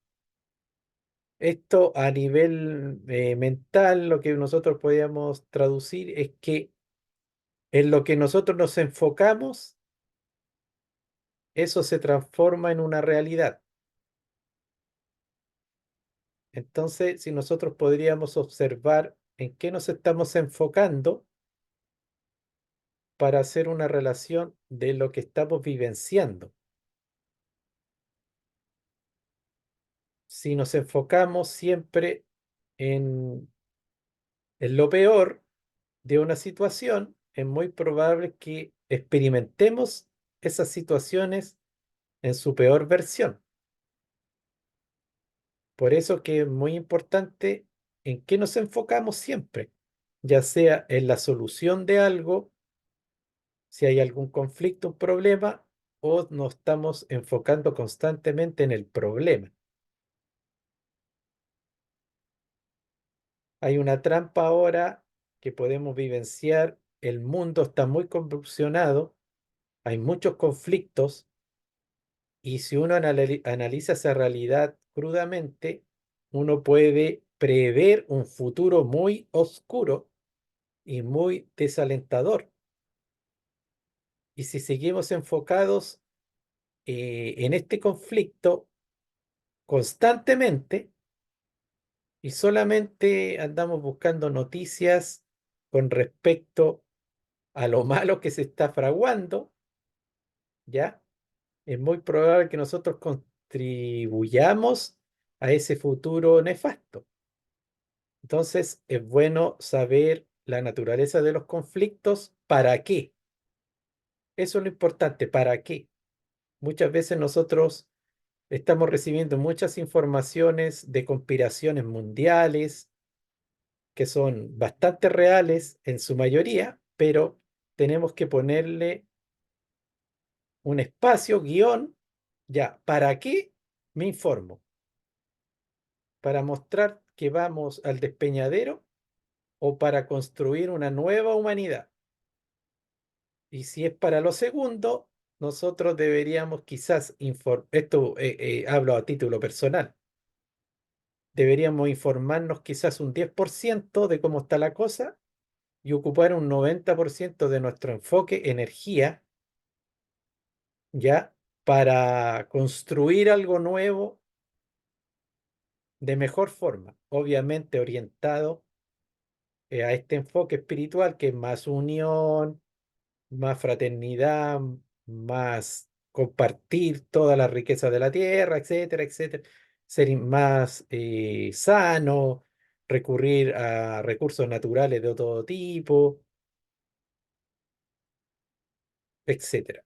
Esto a nivel mental, lo que nosotros podríamos traducir es que en lo que nosotros nos enfocamos, eso se transforma en una realidad. Entonces, si nosotros podríamos observar en qué nos estamos enfocando para hacer una relación de lo que estamos vivenciando. Si nos enfocamos siempre en, en lo peor de una situación, es muy probable que experimentemos esas situaciones en su peor versión. Por eso que es muy importante en qué nos enfocamos siempre, ya sea en la solución de algo, si hay algún conflicto, un problema, o nos estamos enfocando constantemente en el problema. Hay una trampa ahora que podemos vivenciar. El mundo está muy convulsionado, hay muchos conflictos y si uno analiza esa realidad crudamente, uno puede prever un futuro muy oscuro y muy desalentador. Y si seguimos enfocados en este conflicto constantemente y solamente andamos buscando noticias con respecto a lo malo que se está fraguando, ¿ya? Es muy probable que nosotros contribuyamos a ese futuro nefasto. Entonces, es bueno saber la naturaleza de los conflictos, ¿para qué? Eso es lo importante, ¿para qué? Muchas veces nosotros estamos recibiendo muchas informaciones de conspiraciones mundiales que son bastante reales en su mayoría, pero tenemos que ponerle un espacio, guión, ya, ¿para qué me informo? ¿Para mostrar que vamos al despeñadero o para construir una nueva humanidad? Y si es para lo segundo, nosotros deberíamos quizás esto hablo a título personal, deberíamos informarnos quizás un 10% de cómo está la cosa y ocupar un 90% de nuestro enfoque, energía, ya, para construir algo nuevo de mejor forma, obviamente orientado a este enfoque espiritual que es más unión, más fraternidad, más compartir toda la riqueza de la tierra, etcétera, etcétera, ser más sano, recurrir a recursos naturales de todo tipo, etcétera.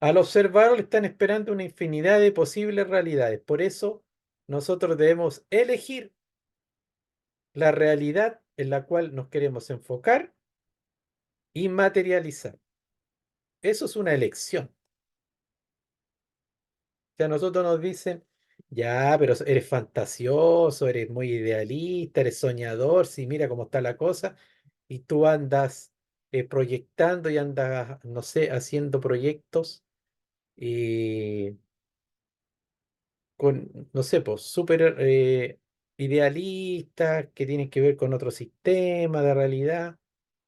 Al observador le están esperando una infinidad de posibles realidades. Por eso nosotros debemos elegir la realidad en la cual nos queremos enfocar y materializar. Eso es una elección. O sea, nosotros nos dicen, Ya, pero eres fantasioso, eres muy idealista, eres soñador, sí, mira cómo está la cosa, y tú andas proyectando y andas, no sé, haciendo proyectos eh, con, no sé, pues súper idealistas que tienen que ver con otro sistema de realidad.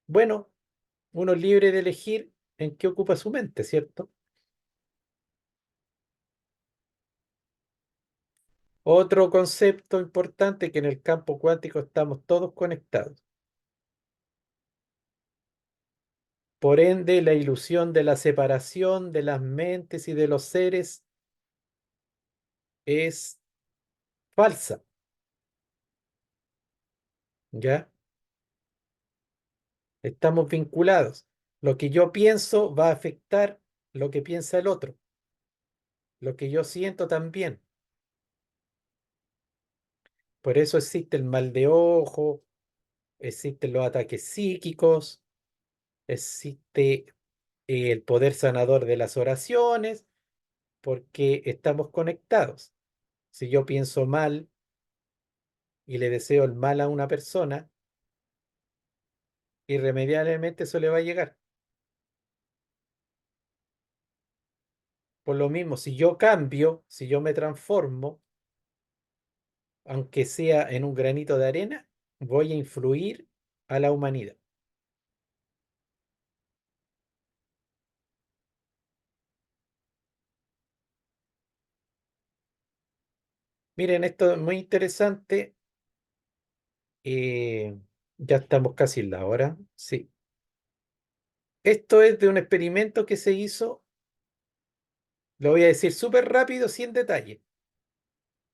Bueno, uno es libre de elegir en qué ocupa su mente, ¿cierto? Otro concepto importante que en el campo cuántico estamos todos conectados. Por ende, la ilusión de la separación de las mentes y de los seres es falsa, ¿ya? Estamos vinculados. Lo que yo pienso va a afectar lo que piensa el otro, lo que yo siento también. Por eso existe el mal de ojo, existen los ataques psíquicos, existe el poder sanador de las oraciones, porque estamos conectados. Si yo pienso mal y le deseo el mal a una persona, irremediablemente eso le va a llegar. Por lo mismo, si yo cambio, si yo me transformo, aunque sea en un granito de arena, voy a influir a la humanidad. Miren, esto es muy interesante. eh, ya estamos casi en la hora. Sí. Esto es de un experimento que se hizo, lo voy a decir súper rápido, sin detalle.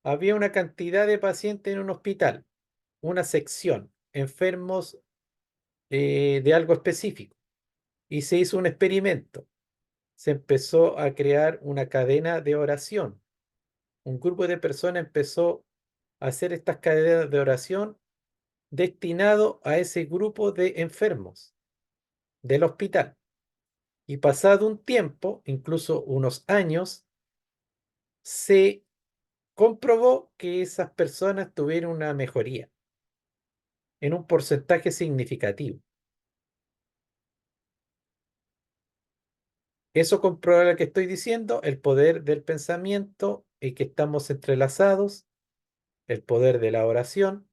Había una cantidad de pacientes en un hospital, una sección, enfermos de algo específico, y se hizo un experimento. Se empezó a crear una cadena de oración. Un grupo de personas empezó a hacer estas cadenas de oración destinado a ese grupo de enfermos del hospital. Y pasado un tiempo, incluso unos años, se comprobó que esas personas tuvieron una mejoría en un porcentaje significativo. Eso comprueba lo que estoy diciendo, el poder del pensamiento y que estamos entrelazados, el poder de la oración,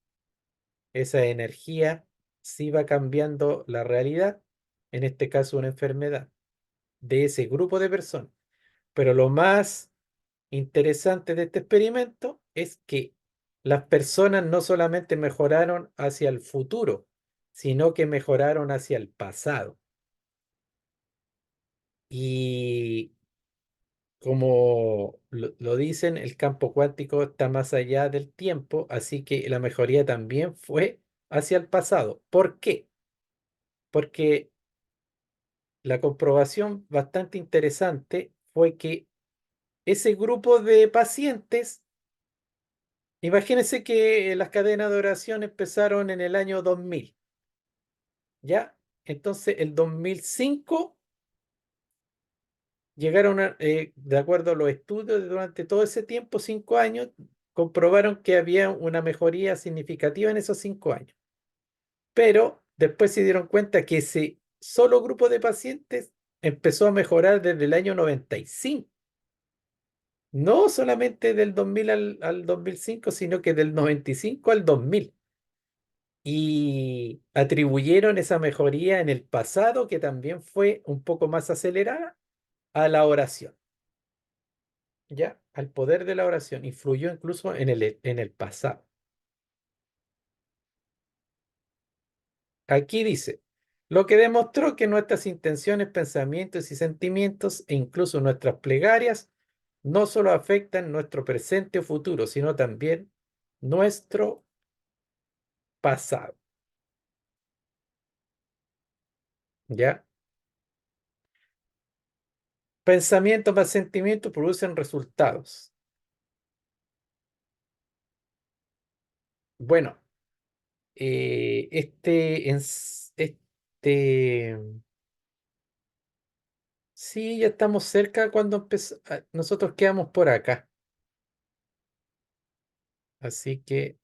esa energía sí va cambiando la realidad, en este caso una enfermedad, de ese grupo de personas. Pero lo más interesante de este experimento es que las personas no solamente mejoraron hacia el futuro, sino que mejoraron hacia el pasado. Y como lo dicen, el campo cuántico está más allá del tiempo, así que la mejoría también fue hacia el pasado. ¿Por qué? Porque la comprobación bastante interesante fue que ese grupo de pacientes, imagínense que las cadenas de oración empezaron en el año 2000, ¿ya? Entonces, el 2005 llegaron de acuerdo a los estudios, durante todo ese tiempo, 5 años, comprobaron que había una mejoría significativa en esos 5 años. Pero después se dieron cuenta que ese solo grupo de pacientes empezó a mejorar desde el año 95. No solamente del 2000 al 2005, sino que del 95 al 2000. Y atribuyeron esa mejoría en el pasado, que también fue un poco más acelerada, a la oración, ¿ya? Al poder de la oración. Influyó incluso en el pasado. Aquí dice, lo que demostró que nuestras intenciones, pensamientos y sentimientos, e incluso nuestras plegarias, no solo afectan nuestro presente o futuro, sino también nuestro pasado, ¿ya? Pensamiento más sentimiento producen resultados. Bueno, sí, ya estamos cerca cuando nosotros quedamos por acá. Así que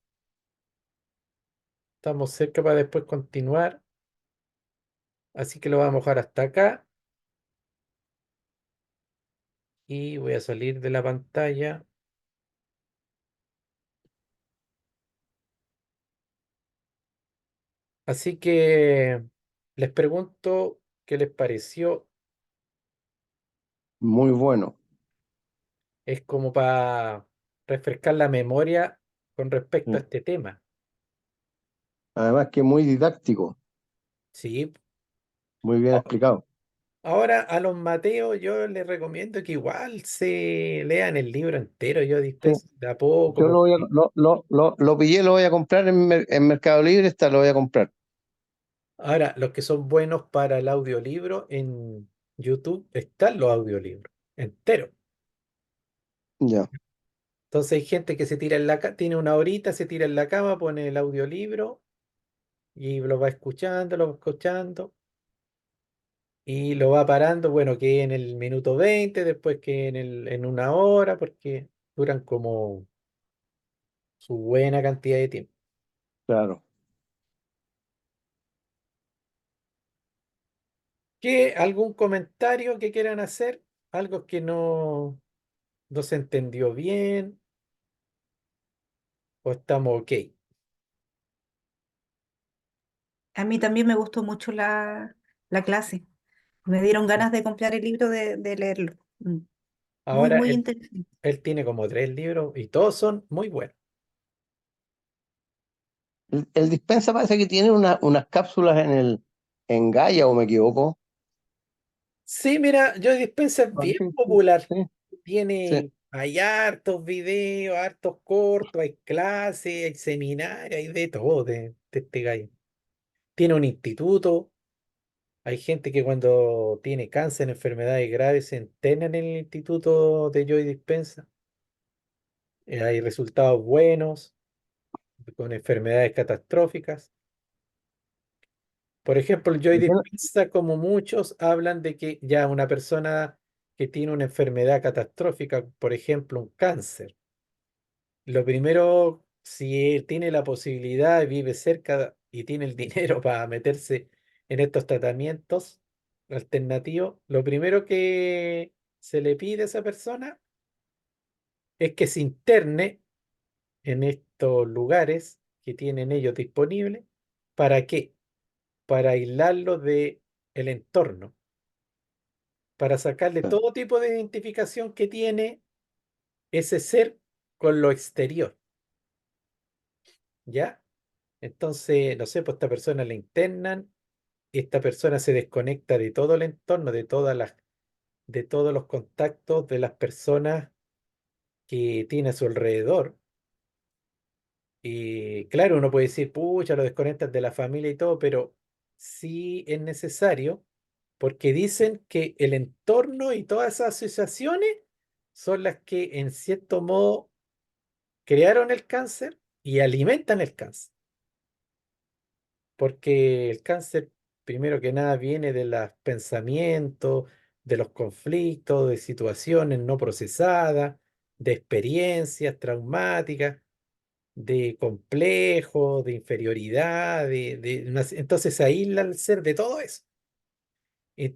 estamos cerca para después continuar. Así que lo vamos a dejar hasta acá y voy a salir de la pantalla. Así que les pregunto qué les pareció. Muy bueno. Es como para refrescar la memoria con respecto a Mm. este tema. Además que muy didáctico, Sí. muy bien A- explicado. Ahora a los Mateos yo les recomiendo que igual se lean el libro entero. Yo Sí. dispenso de a poco Yo lo voy a, porque lo pillé, lo voy a comprar en Mercado Libre, está, lo voy a comprar. ahora los que son buenos para el audiolibro en YouTube están los audiolibros enteros. Ya, Entonces hay gente que se tira en la tiene una horita, se tira en la cama, pone el audiolibro y lo va escuchando y lo va parando, bueno, que en el minuto 20 después que en una hora, porque duran como su buena cantidad de tiempo. claro. ¿Qué, algún comentario que quieran hacer? Algo que no se entendió bien o estamos ok. A mí también me gustó mucho la clase. Me dieron ganas de comprar el libro de leerlo. Muy, Ahora muy él, interesante. él tiene como 3 libros y todos son muy buenos. El dispensa parece que tiene unas cápsulas en Gaia, ¿o me equivoco? Sí, mira, Joy Dispenza es Ah, bien sí, sí, popular. sí, sí, Hay hartos videos, hartos cortos, hay clases, hay seminarios, hay de todo de este gallo. Tiene un instituto, hay gente que cuando tiene cáncer, enfermedades graves, se interna en el instituto de Joy Dispensa. Hay resultados buenos con enfermedades catastróficas. Por ejemplo, el Joy ¿De qué no- Dispensa, como muchos, hablan de que ya una persona que tiene una enfermedad catastrófica, por ejemplo, un cáncer, lo primero, si él tiene la posibilidad, vive cerca y tiene el dinero para meterse en estos tratamientos alternativos, lo primero que se le pide a esa persona es que se interne en estos lugares que tienen ellos disponibles. ¿Para qué? Para aislarlo de el entorno, para sacarle todo tipo de identificación que tiene ese ser con lo exterior, ¿ya? Entonces, no sé, pues esta persona la internan, esta persona se desconecta de todo el entorno, de todos los contactos de las personas que tiene a su alrededor. Y claro, uno puede decir, pucha, lo desconectas de la familia y todo, pero sí es necesario porque dicen que el entorno y todas esas asociaciones son las que en cierto modo crearon el cáncer y alimentan el cáncer. Porque el cáncer, primero que nada, viene de los pensamientos, de los conflictos, de situaciones no procesadas, de experiencias traumáticas, de complejos, de inferioridad, entonces se aísla al ser de todo eso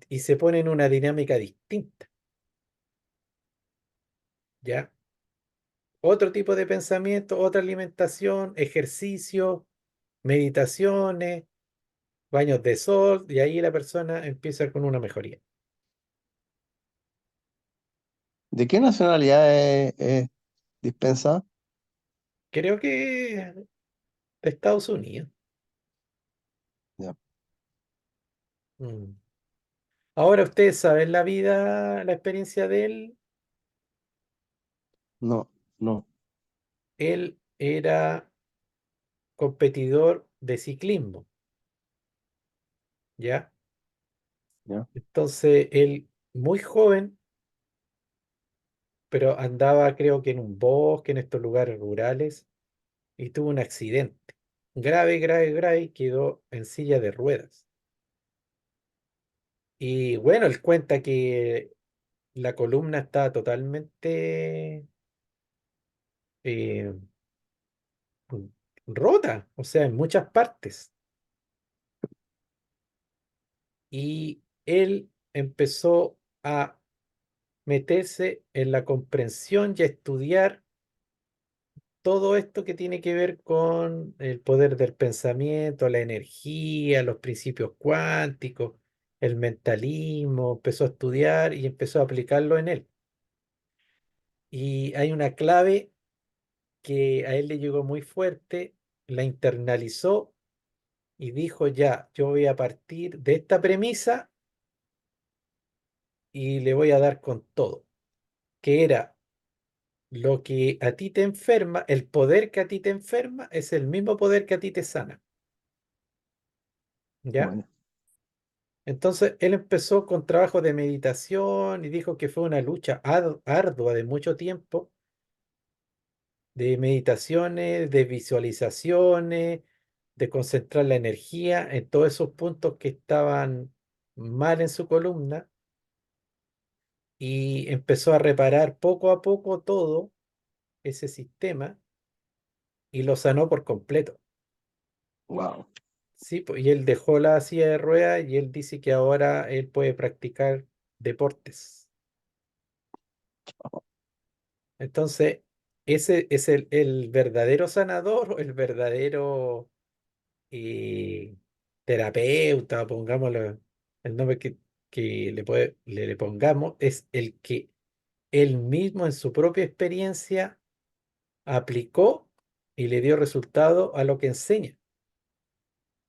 y se pone en una dinámica distinta, ¿ya? Otro tipo de pensamiento, otra alimentación, ejercicio, meditaciones, baños de sol, y ahí la persona empieza con una mejoría. ¿De qué nacionalidad es dispensa? Creo que de Estados Unidos. Ya. Mm. Ahora ustedes saben la vida, la experiencia de él. No, no, Él era competidor de ciclismo, ¿ya? ya. Entonces él, muy joven, pero andaba creo que en un bosque, en estos lugares rurales, y tuvo un accidente. Grave, grave, grave, y quedó en silla de ruedas. Y bueno, él cuenta que la columna estaba totalmente rota, o sea, en muchas partes. Y él empezó a meterse en la comprensión y a estudiar todo esto que tiene que ver con el poder del pensamiento, la energía, los principios cuánticos, el mentalismo, empezó a estudiar y empezó a aplicarlo en él. Y hay una clave que a él le llegó muy fuerte, la internalizó y dijo, ya, yo voy a partir de esta premisa y le voy a dar con todo, que era lo que a ti te enferma, el poder que a ti te enferma es el mismo poder que a ti te sana, ¿ya? Bueno, Entonces él empezó con trabajo de meditación y dijo que fue una lucha ardua de mucho tiempo, de meditaciones, de visualizaciones, de concentrar la energía en todos esos puntos que estaban mal en su columna y empezó a reparar poco a poco todo ese sistema y lo sanó por completo. wow. Sí, y él dejó la silla de ruedas y él dice que ahora él puede practicar deportes. Entonces, ese es el verdadero sanador o el verdadero eh, terapeuta, pongámoslo, el nombre que le pongamos, es el que él mismo en su propia experiencia aplicó y le dio resultado a lo que enseña.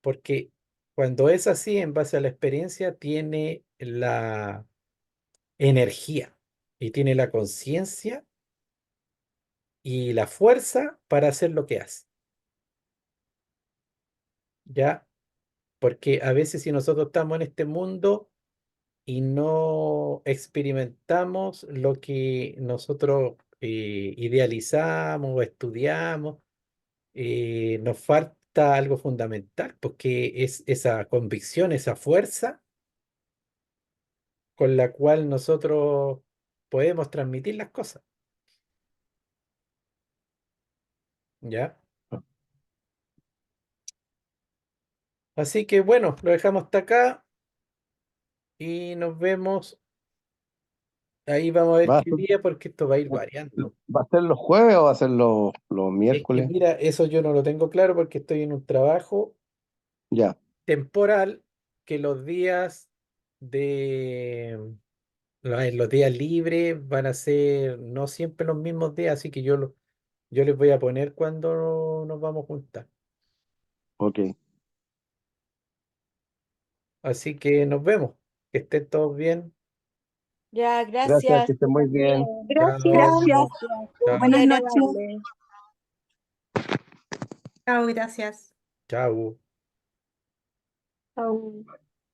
Porque cuando es así, en base a la experiencia, tiene la energía y tiene la conciencia y la fuerza para hacer lo que hace. ¿Ya? Porque a veces si nosotros estamos en este mundo y no experimentamos lo que nosotros idealizamos o estudiamos, nos falta algo fundamental, porque es esa convicción, esa fuerza con la cual nosotros podemos transmitir las cosas, ¿ya? Así que bueno, lo dejamos hasta acá y nos vemos. Ahí vamos a ver ¿Va a qué ser, día, porque esto va a ir variando. va a ser los jueves o va a ser los Es que miércoles? mira, eso yo no lo tengo claro porque estoy en un trabajo Ya, temporal que los días de los días libres van a ser no siempre los mismos días, así que yo les voy a poner cuando nos vamos a juntar. ok. Así que nos vemos. Que estén todos bien. Ya, Gracias, gracias, que esté tú muy también. bien. Gracias. Chao, Gracias. Estuvo muy chao, Buenas noches. agradable. Chao, gracias. chao. Chau.